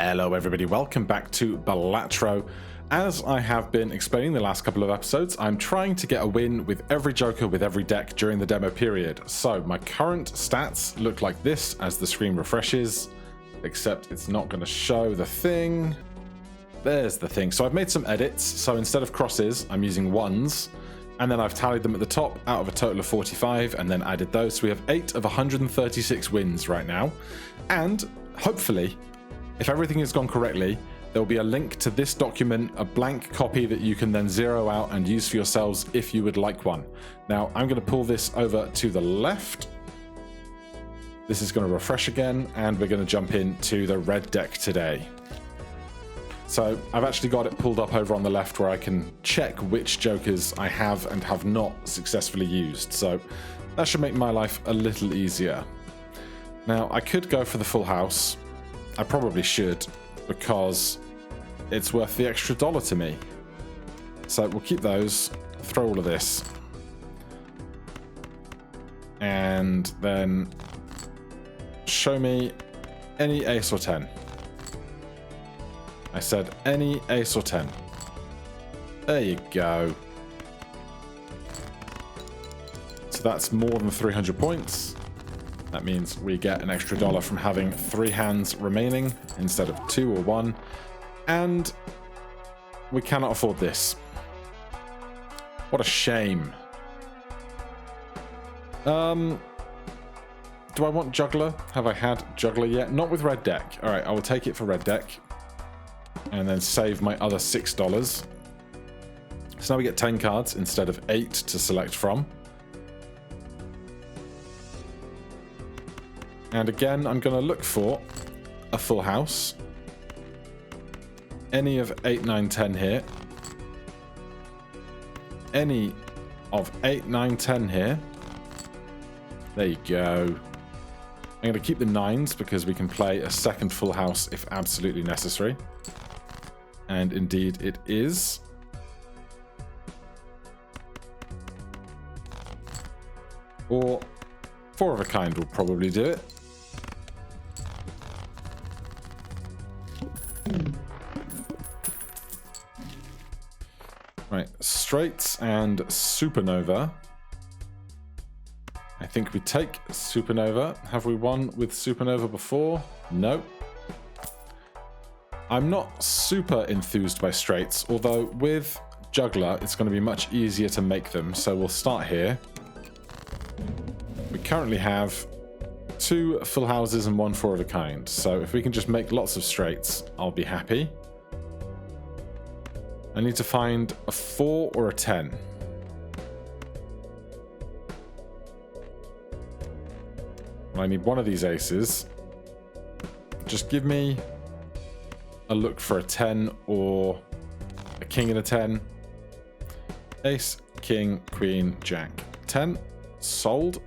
Hello everybody, welcome back to Balatro. As I have been explaining the last couple of episodes, I'm trying to get a win with every Joker with every deck during the demo period. So my current stats look like this as the screen refreshes, except it's not going to show the thing. There's the thing. So I've made some edits. So instead of crosses, I'm using ones, and then I've tallied them at the top out of a total of 45 and then added those. So we have 8 of 136 wins right now. And hopefully, if everything has gone correctly, there will be a link to this document, a blank copy that you can then zero out and use for yourselves if you would like one. Now, I'm going to pull this over to the left. This is going to refresh again, and we're going to jump into the red deck today. So I've actually got it pulled up over on the left where I can check which Jokers I have and have not successfully used. So that should make my life a little easier. Now, I could go for the full house. I probably should, because it's worth the extra $1 to me. So we'll keep those, throw all of this, and then show me any ace or 10. I said any ace or 10. There you go. So that's more than 300 points. That means we get an extra $1 from having 3 hands remaining instead of 2 or 1. And we cannot afford this. What a shame. Do I want Juggler? Have I had Juggler yet? Not with red deck. All right, I will take it for red deck. And then save my other $6. So now we get 10 cards instead of 8 to select from. And again, I'm going to look for a full house. Any of 8, 9, 10 here. Any of 8, 9, 10 here. There you go. I'm going to keep the 9s because we can play a second full house if absolutely necessary. And indeed it is. Or 4 of a kind will probably do it. Right, straights and supernova. I think we take supernova. Have we won with supernova before? No. I'm not super enthused by straights, although with juggler it's going to be much easier to make them, so we'll start here. We currently have 2 full houses and 1 4 of a kind, so if we can just make lots of straights, I'll be happy. I need to find a 4 or a 10. I need one of these aces. Just give me a look for a 10 or a king and a 10. Ace, king, queen, jack. 10. Sold.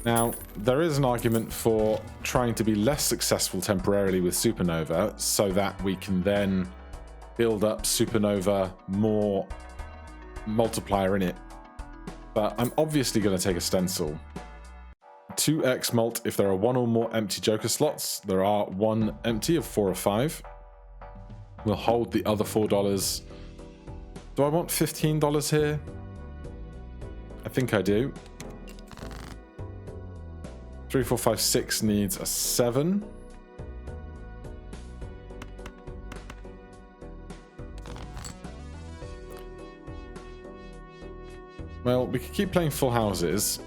Now, there is an argument for trying to be less successful temporarily with supernova so that we can then build up supernova more multiplier in it. But I'm obviously going to take a stencil. 2x mult if there are 1 or more empty Joker slots. There are 1 empty of 4 or 5. We'll hold the other $4. Do I want $15 here? I think I do. 3, 4, 5, 6 needs a 7. Well, we could keep playing full houses.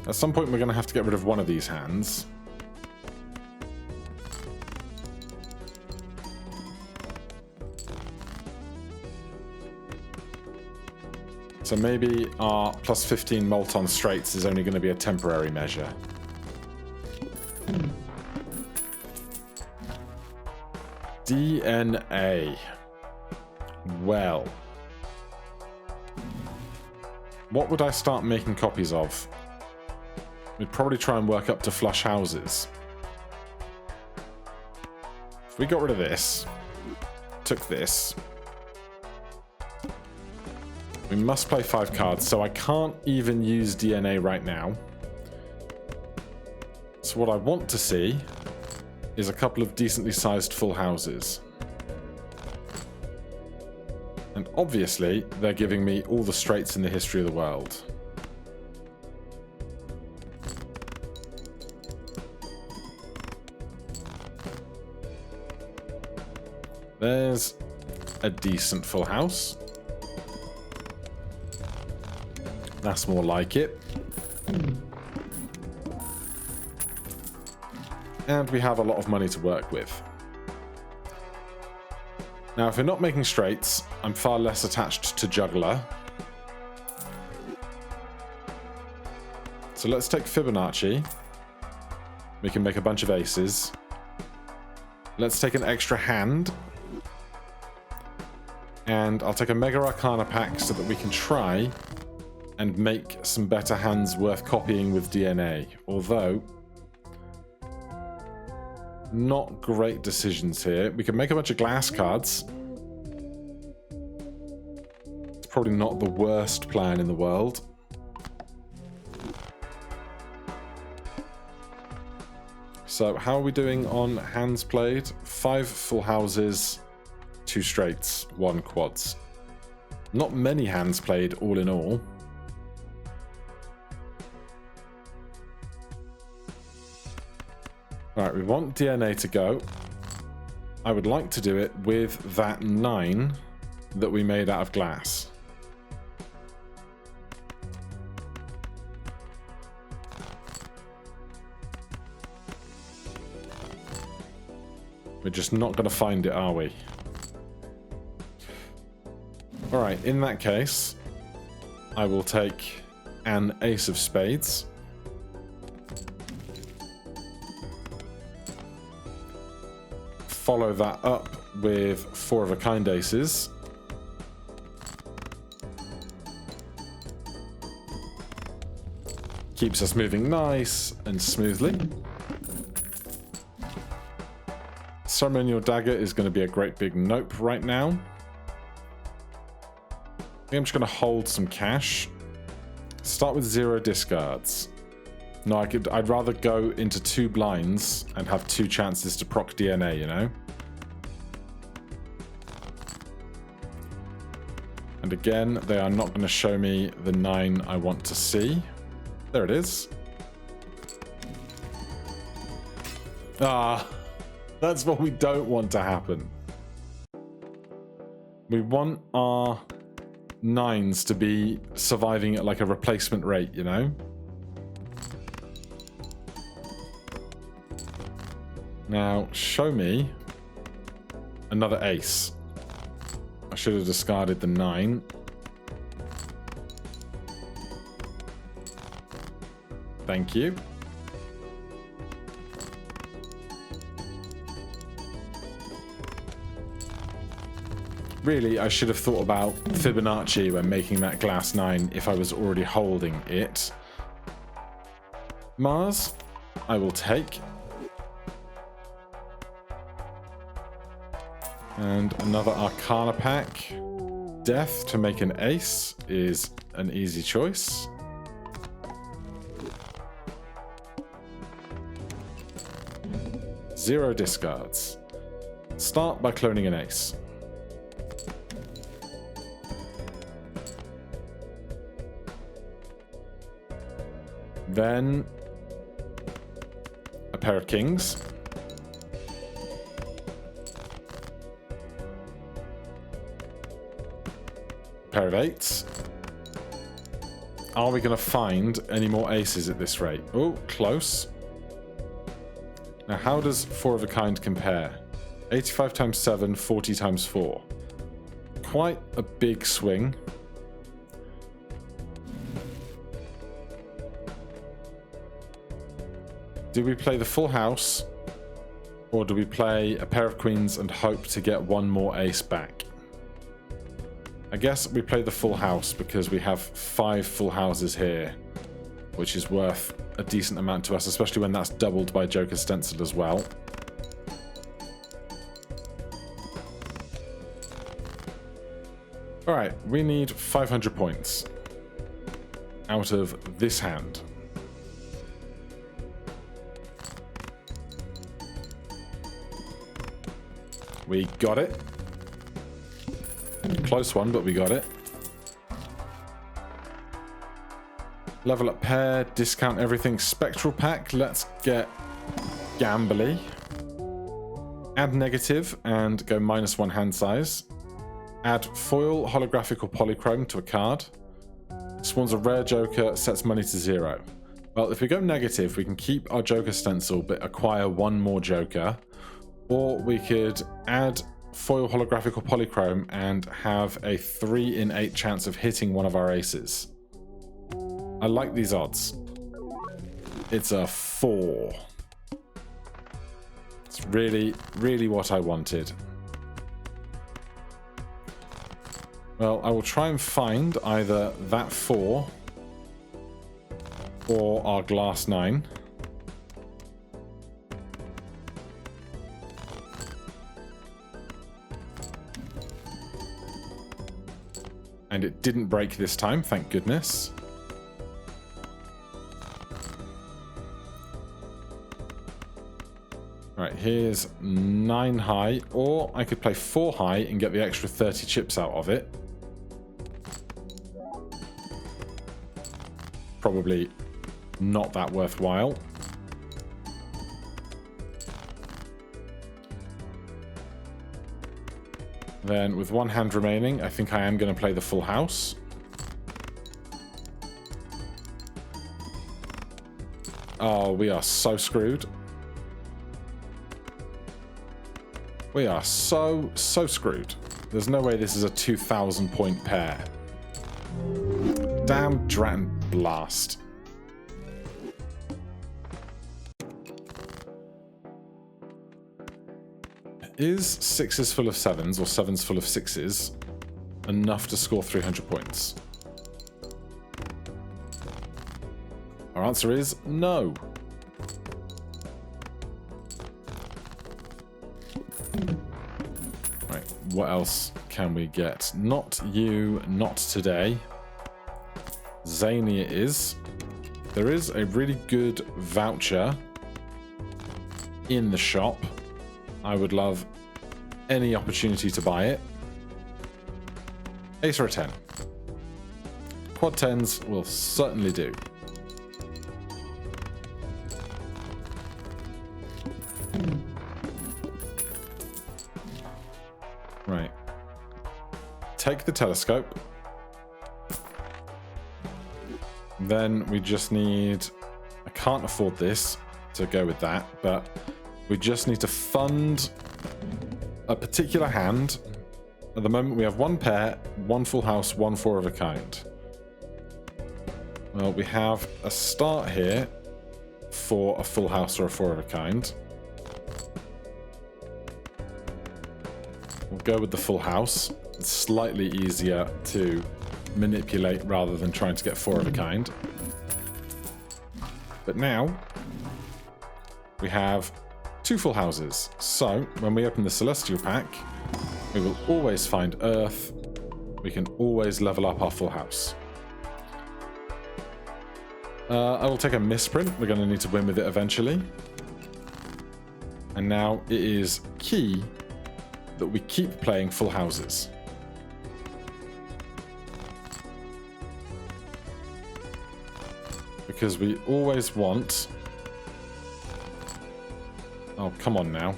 At some point, we're going to have to get rid of one of these hands. So maybe our plus 15 mult on straights is only going to be a temporary measure. DNA. Well. What would I start making copies of? We'd probably try and work up to flush houses. If we got rid of this, took this, We must play 5 cards, so I can't even use DNA right now. So what I want to see is a couple of decently sized full houses. And obviously, they're giving me all the straights in the history of the world. There's a decent full house. That's more like it. And we have a lot of money to work with. Now, if we're not making straights, I'm far less attached to juggler. So let's take Fibonacci. We can make a bunch of aces. Let's take an extra hand. And I'll take a Mega Arcana pack so that we can try and make some better hands worth copying with DNA. Although, not great decisions here. We can make a bunch of glass cards. It's probably not the worst plan in the world. So how are we doing on hands played? 5 full houses, 2 straights, 1 quads. Not many hands played all in all. Alright, we want DNA to go. I would like to do it with that 9 that we made out of glass. We're just not going to find it, are we? Alright, in that case, I will take an ace of spades. Follow that up with 4 of a kind aces. Keeps us moving nice and smoothly. Ceremonial Dagger is going to be a great big nope right now. I think I'm just going to hold some cash. Start with 0 discards. No, I'd rather go into 2 blinds and have 2 chances to proc DNA, you know? And again, they are not going to show me the 9 I want to see. There it is. Ah, that's what we don't want to happen. We want our 9s to be surviving at like a replacement rate, you know? Now, show me another ace. I should have discarded the 9. Thank you. Really, I should have thought about Fibonacci when making that glass 9 if I was already holding it. Mars, I will take. And another Arcana pack. Death to make an ace is an easy choice. Zero discards. Start by cloning an ace. Then a pair of kings. Pair of 8s. Are we going to find any more aces at this rate? Oh, close. Now, how does 4 of a kind compare? 85 times 7, 40 times 4. Quite a big swing. Do we play the full house, or do we play a pair of queens and hope to get 1 more ace back? I guess we play the full house because we have 5 full houses here, which is worth a decent amount to us, especially when that's doubled by Joker Stencil as well. Alright, we need 500 points out of this hand. We got it. Close one, but we got it. Level up pair, discount everything. Spectral pack, let's get gambly. Add negative and go -1 hand size. Add foil, holographic or polychrome to a card. Spawns a rare joker, sets money to 0. Well, if we go negative, we can keep our joker stencil but acquire 1 more joker. Or we could add foil, holographic or polychrome and have a 3 in 8 chance of hitting one of our aces. I like these odds. It's a 4. It's really, really what I wanted. Well, I will try and find either that 4 or our glass 9. And it didn't break this time, thank goodness. Right, here's 9 high, or I could play 4 high and get the extra 30 chips out of it. Probably not that worthwhile. Then with 1 hand remaining, I think I am going to play the full house. Oh, we are so screwed. We are so screwed. There's no way this is a 2,000 point pair. Damn Dratton Blast. Is 6s full of 7s or 7s full of 6s enough to score 300 points? Our answer is no. Right, what else can we get? Not you, not today. Zany it is. There is a really good voucher in the shop. I would love any opportunity to buy it. Ace or a 10. Quad 10s will certainly do. Right. Take the telescope. Then we just need... I can't afford this to go with that, but we just need to fund a particular hand. At the moment we have 1 pair, 1 full house, 1 4 of a kind. Well, we have a start here for a full house or a 4 of a kind. We'll go with the full house. It's slightly easier to manipulate rather than trying to get 4 of a kind. But now we have 2 full houses. So when we open the Celestial pack, we will always find Earth. We can always level up our full house. I will take a misprint. We're going to need to win with it eventually. And now it is key that we keep playing full houses. Because we always want... Oh, come on now.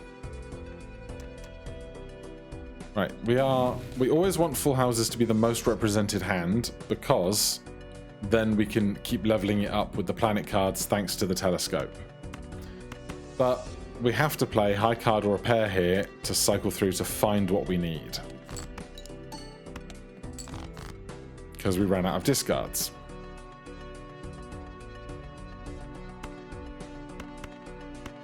Right, we always want full houses to be the most represented hand, because then we can keep leveling it up with the planet cards thanks to the telescope. But we have to play high card or a pair here to cycle through to find what we need. Because we ran out of discards.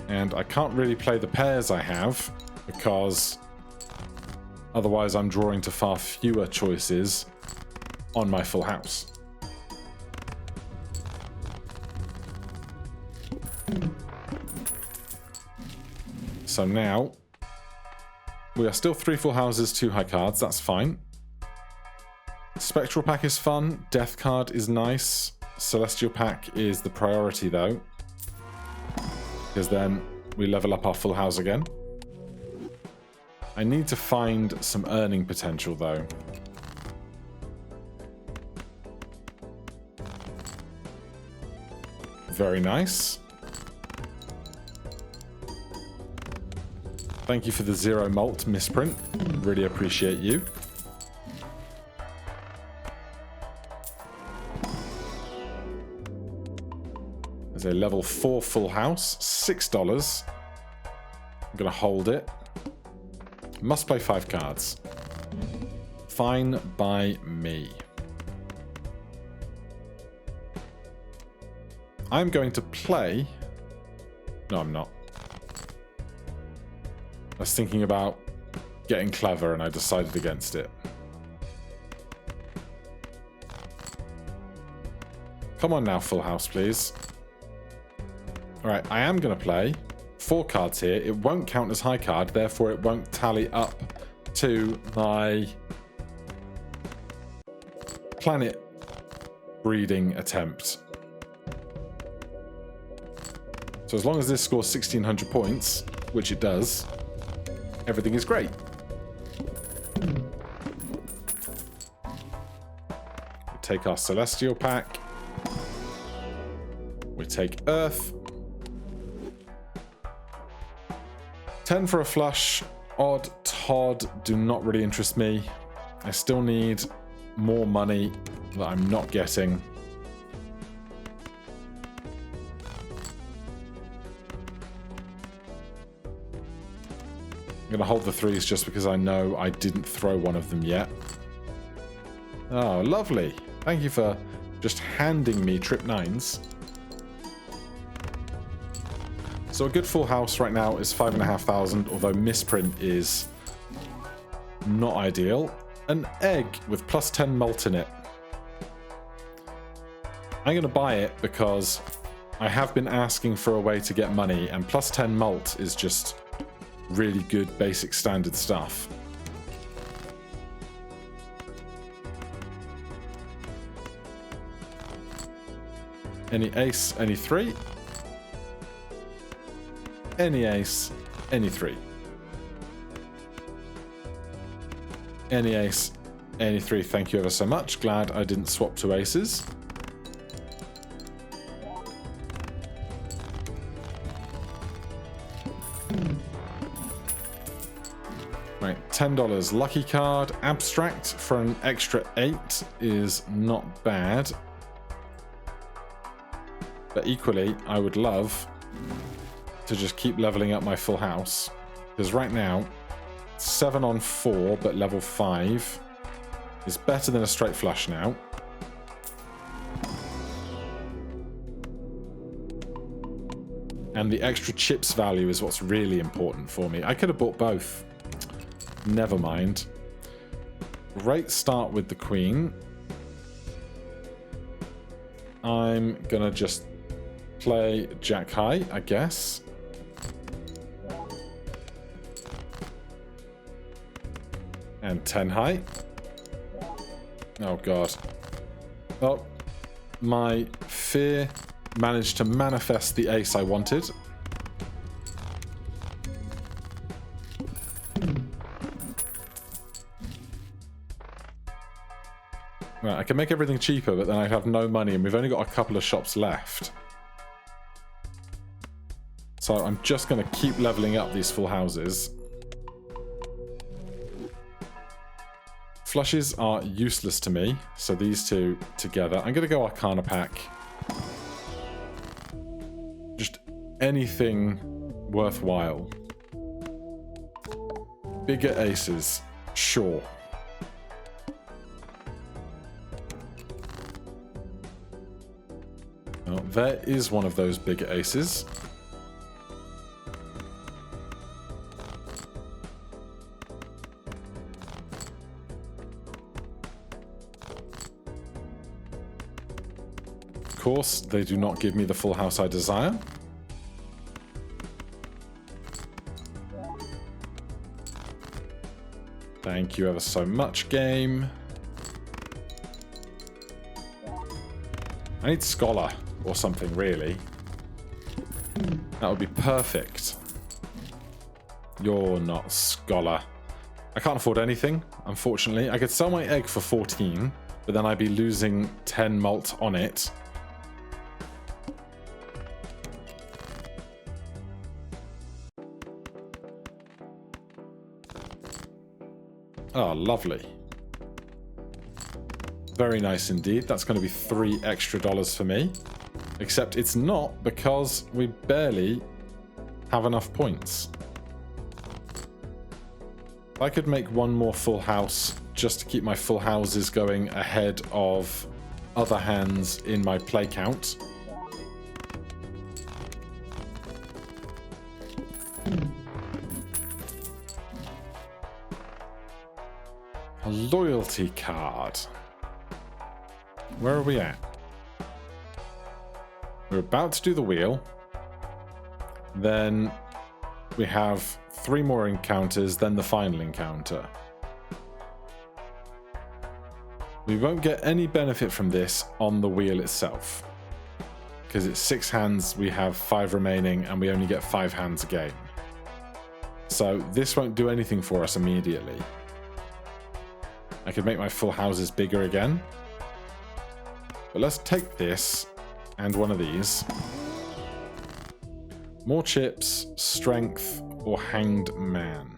And I can't really play the pairs I have, because otherwise I'm drawing to far fewer choices on my full house. So now, we are still 3 full houses, 2 high cards, that's fine. Spectral pack is fun. Death card is nice. Celestial pack is the priority though, because then we level up our full house again. I need to find some earning potential though. Very nice. Thank you for the 0 malt misprint. Really appreciate you. There's a level 4 full house, $6. I'm going to hold it. Must play 5 cards. Fine by me. I'm going to play... No, I'm not. I was thinking about getting clever and I decided against it. Come on now, full house, please. Alright, I am going to play 4 cards here. It won't count as high card, therefore it won't tally up to my planet breeding attempt. So as long as this scores 1600 points, which it does, everything is great. We take our Celestial pack. We take Earth. 10 for a flush. Odd Todd do not really interest me. I still need more money that I'm not getting. I'm going to hold the 3s just because I know I didn't throw one of them yet. Oh, lovely. Thank you for just handing me trip 9s. So a good full house right now is 5,500, although misprint is not ideal. An egg with plus 10 malt in it. I'm going to buy it because I have been asking for a way to get money, and plus 10 malt is just really good basic standard stuff. Any ace, any 3. Any ace, any 3. Any ace, any 3. Thank you ever so much. Glad I didn't swap to aces. Right, $10. Lucky card. Abstract for an extra 8 is not bad. But equally, I would love to just keep leveling up my full house. Because right now, 7 on 4, but level 5 is better than a straight flush now. And the extra chips value is what's really important for me. I could have bought both. Never mind. Great start with the queen. I'm gonna just play Jack High, I guess. And 10 high. Oh god. Oh, my fear managed to manifest the ace I wanted. Right, I can make everything cheaper, but then I have no money, and we've only got a couple of shops left. So I'm just going to keep leveling up these full houses. Flushes are useless to me, so these two together. I'm going to go Arcana pack. Just anything worthwhile. Bigger aces, sure. Well, there is one of those bigger aces. Of course, they do not give me the full house I desire. Thank you ever so much, game. I need Scholar or something, really. That would be perfect. You're not Scholar. I can't afford anything, unfortunately. I could sell my egg for 14, but then I'd be losing 10 malt on it. Oh, lovely. Very nice indeed. That's going to be $3 extra for me. Except it's not, because we barely have enough points. I could make one more full house just to keep my full houses going ahead of other hands in my play count. A loyalty card. Where are we at? We're about to do the wheel. Then we have 3 more encounters, then the final encounter. We won't get any benefit from this on the wheel itself. Because it's 6 hands, we have 5 remaining, and we only get 5 hands a game. So this won't do anything for us immediately. I could make my full houses bigger again. But let's take this and one of these. More chips, strength, or hanged man.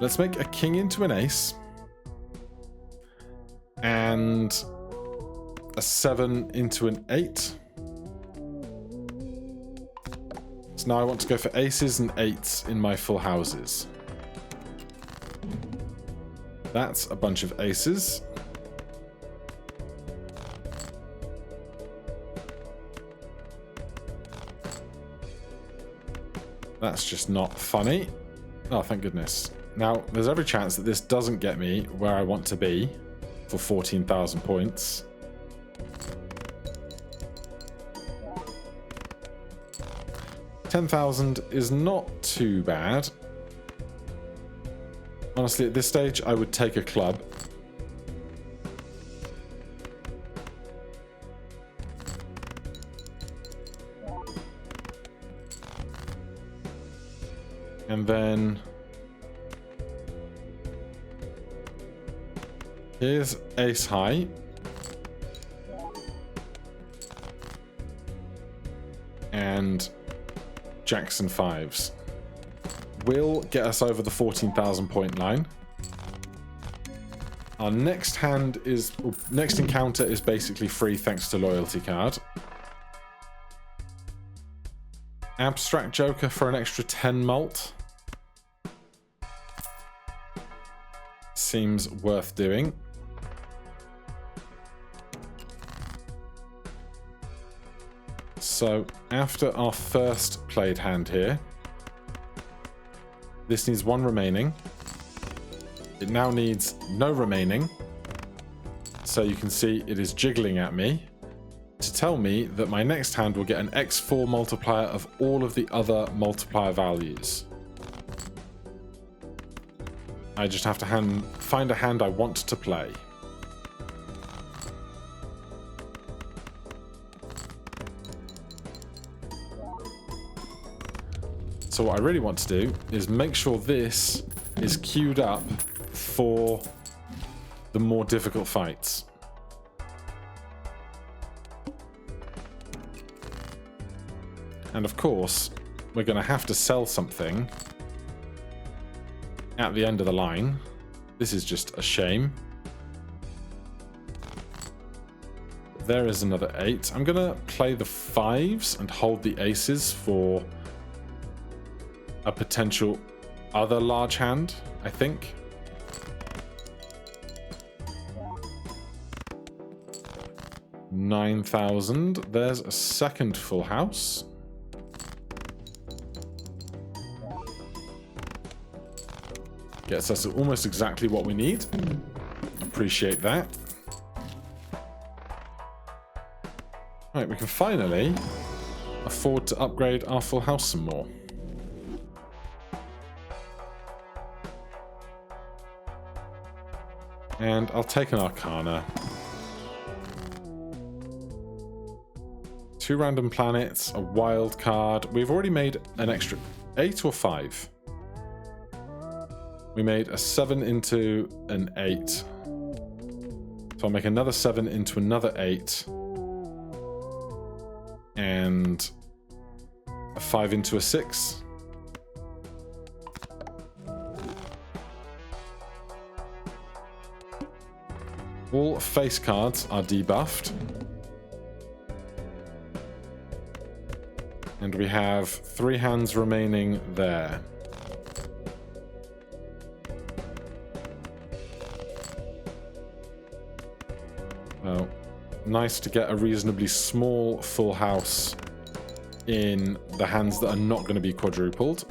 Let's make a king into an ace. And a 7 into an 8. So now I want to go for aces and 8s in my full houses. That's a bunch of aces. That's just not funny. Oh, thank goodness. Now, there's every chance that this doesn't get me where I want to be for 14,000 points. $10,000 is not too bad. Honestly, at this stage, I would take a club. And then here's ace high. And jacks and 5s. Will get us over the 14,000 point line. Our next next encounter is basically free thanks to loyalty card. Abstract Joker for an extra 10 malt. Seems worth doing. So after our first played hand here, this needs 1 remaining. It now needs no remaining. So you can see it is jiggling at me to tell me that my next hand will get an X4 multiplier of all of the other multiplier values. I just have to find a hand I want to play. So what I really want to do is make sure this is queued up for the more difficult fights. And of course, we're going to have to sell something at the end of the line. This is just a shame. There is another 8. I'm going to play the 5s and hold the aces for a potential other large hand, I think. $9,000. There's a second full house. Gets us almost exactly what we need. Appreciate that. Right, we can finally afford to upgrade our full house some more. And I'll take an Arcana. 2 random planets, a wild card. We've already made an extra 8 or 5. We made a 7 into an 8. So I'll make another 7 into another 8. And a 5 into a 6. All face cards are debuffed. And we have 3 hands remaining there. Well, nice to get a reasonably small full house in the hands that are not going to be quadrupled.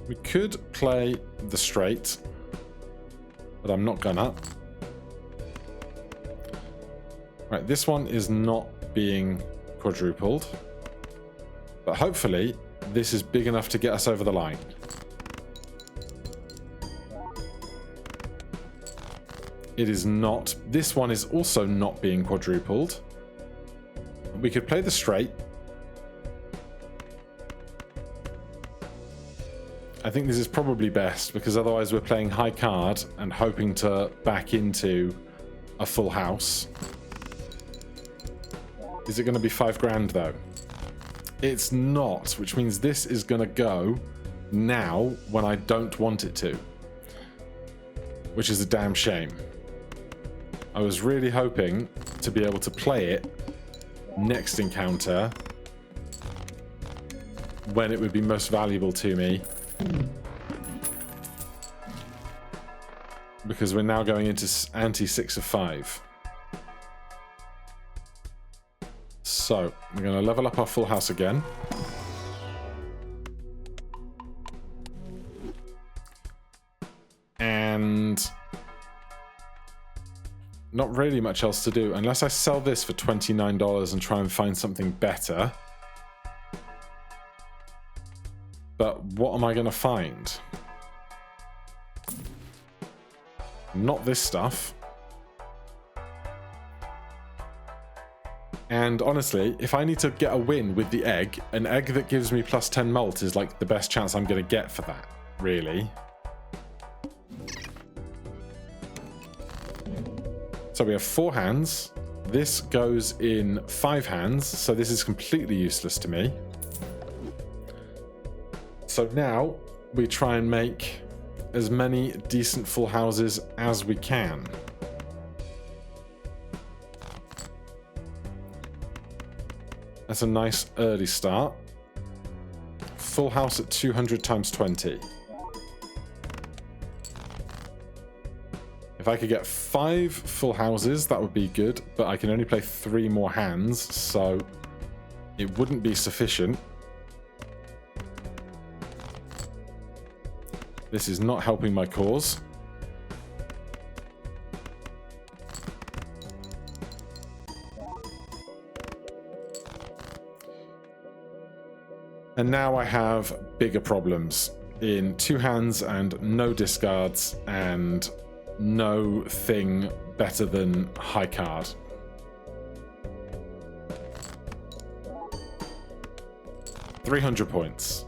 We could play the straight, but I'm not gonna. Right, this one is not being quadrupled, but hopefully this is big enough to get us over the line. It is not. This one is also not being quadrupled. We could play the straight. I think this is probably best, because otherwise we're playing high card and hoping to back into a full house. Is it going to be 5 grand though? It's not, which means this is going to go now when I don't want it to, which is a damn shame. I was really hoping to be able to play it next encounter when it would be most valuable to me, because we're now going into anti-6 of 5. So we're going to level up our full house again. And not really much else to do unless I sell this for $29 and try and find something better. But what am I going to find? Not this stuff. And honestly, if I need to get a win with the egg, an egg that gives me plus 10 mult is like the best chance I'm going to get for that, really. So we have 4 hands. This goes in 5 hands, so this is completely useless to me. So now we try and make as many decent full houses as we can. That's a nice early start. Full house at 200 times 20. If I could get 5 full houses, that would be good, but I can only play 3 more hands, so it wouldn't be sufficient. This is not helping my cause. And now I have bigger problems in 2 hands and no discards and no thing better than high card. $300 points.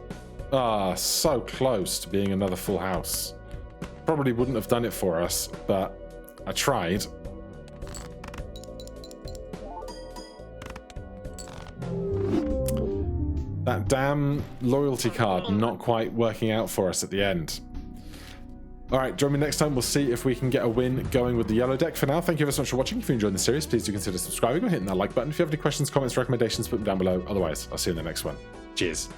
Ah, so close to being another full house. Probably wouldn't have done it for us, but I tried. That damn loyalty card not quite working out for us at the end. Alright, join me next time. We'll see if we can get a win going with the yellow deck. For now, thank you so much for watching. If you enjoyed the series, please do consider subscribing or hitting that like button. If you have any questions, comments, recommendations, put them down below. Otherwise, I'll see you in the next one. Cheers.